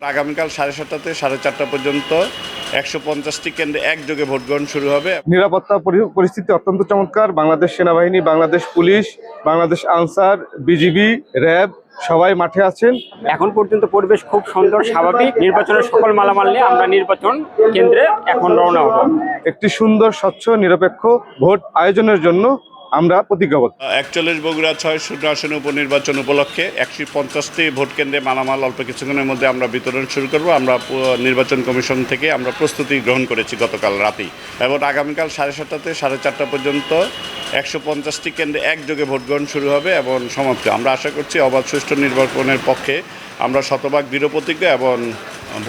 আগামীকাল 7:30 থেকে 4:30 পর্যন্ত 150টি কেন্দ্রে একযোগে ভোট গ্রহণ শুরু হবে। নিরাপত্তা পরিস্থিতি অত্যন্ত চমৎকার। বাংলাদেশ সেনাবাহিনী, Bangladesh police, Bangladesh Ansar, BGB, RAB সবাই মাঠে আছেন। এখন পর্যন্ত পরিবেশ খুব সুন্দর, স্বাভাবিক। নির্বাচনের সকল মালামাল নিয়ে আমরা নির্বাচন কেন্দ্রে এখন রওনা হব। একটি সুন্দর, স্বচ্ছ, নিরপেক্ষ ভোট আয়োজনের জন্য আমরা প্রতিজ্ঞাবদ্ধ। 41 বগুড়া 6 আসনে উপনির্বাচন উপলক্ষে 150টি ভোট কেন্দ্রে মালামাল অল্প কিছুক্ষণের মধ্যে আমরা বিতরণ শুরু করব। আমরা নির্বাচন কমিশন থেকে আমরা প্রস্তুতি গ্রহণ করেছি গতকাল রাতেই, এবং আগামীকাল 7:30 থেকে 4:30 পর্যন্ত 150টি কেন্দ্রে একযোগে ভোট গ্রহণ শুরু হবে এবং সমাপ্তি। আমরা আশা করছি অবাধ সুষ্ঠু নির্বাচনের পক্ষে আমরা শতভাগ দৃঢ় প্রতিজ্ঞ, এবং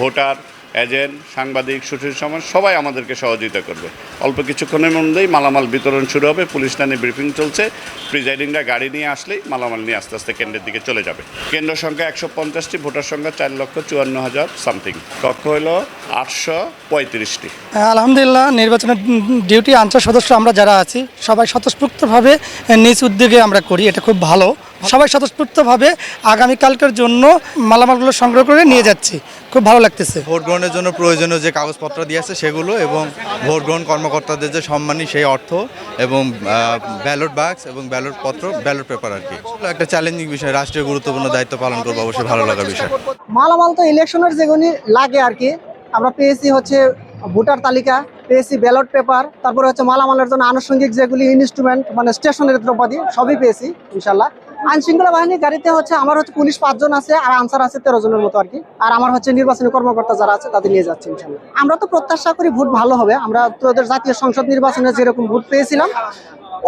ভোটার, এজেন্ট, সাংবাদিক, সুশীল সমাজ সবাই আমাদেরকে সহযোগিতা করবে। অল্প কিছুক্ষণের মধ্যেই মালামাল বিতরণ শুরু হবে। পুলিশ লাইনে ব্রিফিং চলছে। প্রিজাইডিংরা গাড়ি নিয়ে আসলেই মালামাল নিয়ে আস্তে আস্তে কেন্দ্রের দিকে চলে যাবে। কেন্দ্র সংখ্যা 150টি, ভোটার সংখ্যা 4,54,000 সামথিং। কক্ষ হলো 835টি। আলহামদুলিল্লাহ, নির্বাচনের ডিউটি আনসার সদস্য আমরা যারা আছি সবাই স্বতঃস্ফূর্তভাবে নিজ উদ্যোগে আমরা করি, এটা খুব ভালো। সবাই স্বতঃস্ফূর্তভাবে আগামীকালকের জন্য মালামালগুলো সংগ্রহ করে নিয়ে যাচ্ছি, খুব ভালো লাগতেছে। ভোট গ্রহণের জন্য প্রয়োজনীয় যে কাগজপত্র দিয়েছে সেগুলো, এবং ভোট গ্রহণ কর্মকর্তাদের যে সম্মানী সেই অর্থ, এবং ব্যালট বাক্স এবং ব্যালট পত্র, ব্যালট পেপার আর কি। একটা চ্যালেঞ্জিং বিষয়, রাষ্ট্রীয় গুরুত্বপূর্ণ দায়িত্ব পালন করবো, অবশ্যই ভালো লাগার বিষয়। মালামাল তো ইলেকশনের যেগুলি লাগে আর কি, আমরা পেয়েছি হচ্ছে ভোটার তালিকা, পেয়েছি ব্যালট পেপার, তারপরে হচ্ছে মালামালের জন্য আনুষঙ্গিক যেগুলি ইনস্ট্রুমেন্ট মানে স্টেশনের দ্রব্যাদি সবই পেয়েছি ইনশাল্লাহ। আইন শৃঙ্খলা বাহিনী গাড়িতে হচ্ছে আমার হচ্ছে পুলিশ 5 জন আছে, আর আনসার আছে 13 জনের মতো আর কি। আর আমার হচ্ছে নির্বাচনী কর্মকর্তা যারা আছে তাদের নিয়ে যাচ্ছে ইনশাল্লাহ। আমরা তো প্রত্যাশা করি ভোট ভালো হবে। আমরা তোদের জাতীয় সংসদ নির্বাচনে যেরকম ভোট পেয়েছিলাম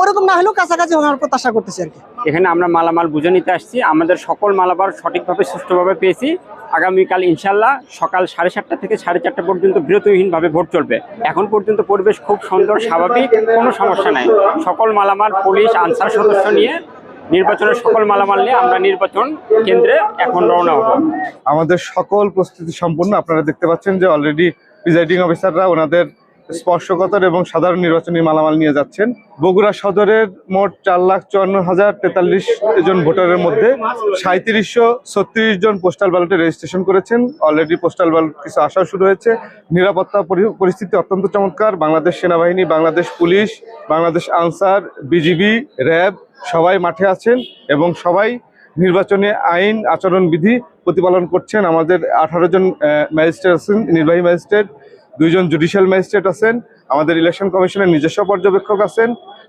ওরকম না হলেও কাছাকাছি আমরা প্রত্যাশা করতেছি আর কি। এখানে আমরা মালামাল বুঝে নিতে আসছি, আমাদের সকল মালামাল সঠিকভাবে সুষ্ঠুভাবে পেয়েছি। আগামীকাল ইনশাল্লাহ সকাল 7:30 থেকে 4:30 পর্যন্ত বিরতিহীনভাবে ভোট চলবে। এখন পর্যন্ত পরিবেশ খুব সুন্দর, স্বাভাবিক, কোনো সমস্যা নাই। সকল মালামাল পুলিশ আনসার সদস্য নিয়ে নির্বাচনের সকল মালামাল নিয়ে আমরা নির্বাচন কেন্দ্রে এখন রওনা হব। আমাদের সকল প্রস্তুতি সম্পূর্ণ। আপনারা দেখতে পাচ্ছেন যে অলরেডি প্রিজাইডিং অফিসাররা ওনাদের স্পর্শকাতর এবং সাধারণ নির্বাচনী মালামাল নিয়ে যাচ্ছেন। বগুড়া সদরের মোট 4,54,043 জন ভোটারের মধ্যে 3736 জন পোস্টাল ব্যালটে রেজিস্ট্রেশন করেছেন। অলরেডি পোস্টাল ব্যালট কিছু আসাও শুরু হয়েছে। নিরাপত্তা পরিস্থিতি অত্যন্ত চমৎকার। বাংলাদেশ সেনাবাহিনী, Bangladesh police, Bangladesh Ansar, BGB, RAB সবাই মাঠে আছেন, এবং সবাই নির্বাচনী আইন আচরণ বিধি প্রতিপালন করছেন। আমাদের 18 জন ম্যাজিস্ট্রেট আছেন, নির্বাহী ম্যাজিস্ট্রেট, 2 জন জুডিশিয়াল ম্যাজিস্ট্রেট আছেন, আমাদের ইলেকশন কমিশনের নিজস্ব পর্যবেক্ষক আছেন,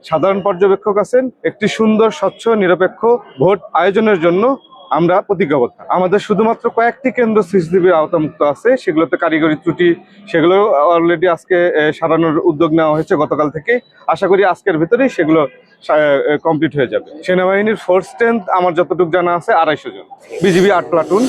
সাধারণ পর্যবেক্ষক আছেন। একটি সুন্দর, স্বচ্ছ, নিরপেক্ষ ভোট আয়োজনের জন্য আমরা প্রতিজ্ঞাবদ্ধ। আমাদের শুধুমাত্র কয়েকটি কেন্দ্র সিসিটিভির আওতামুক্ত আছে, সেগুলোতে কারিগরি ত্রুটি, সেগুলো অলরেডি আজকে সারানোর উদ্যোগ নেওয়া হয়েছে গতকাল থেকে। আশা করি আজকের ভিতরেই সেগুলো কমপ্লিট হয়ে যাবে। সেনাবাহিনীর ফোর্স স্ট্রেংথ আমার যতটুকু জানা আছে 250 জন, বিজিবি 8 প্লাটুন।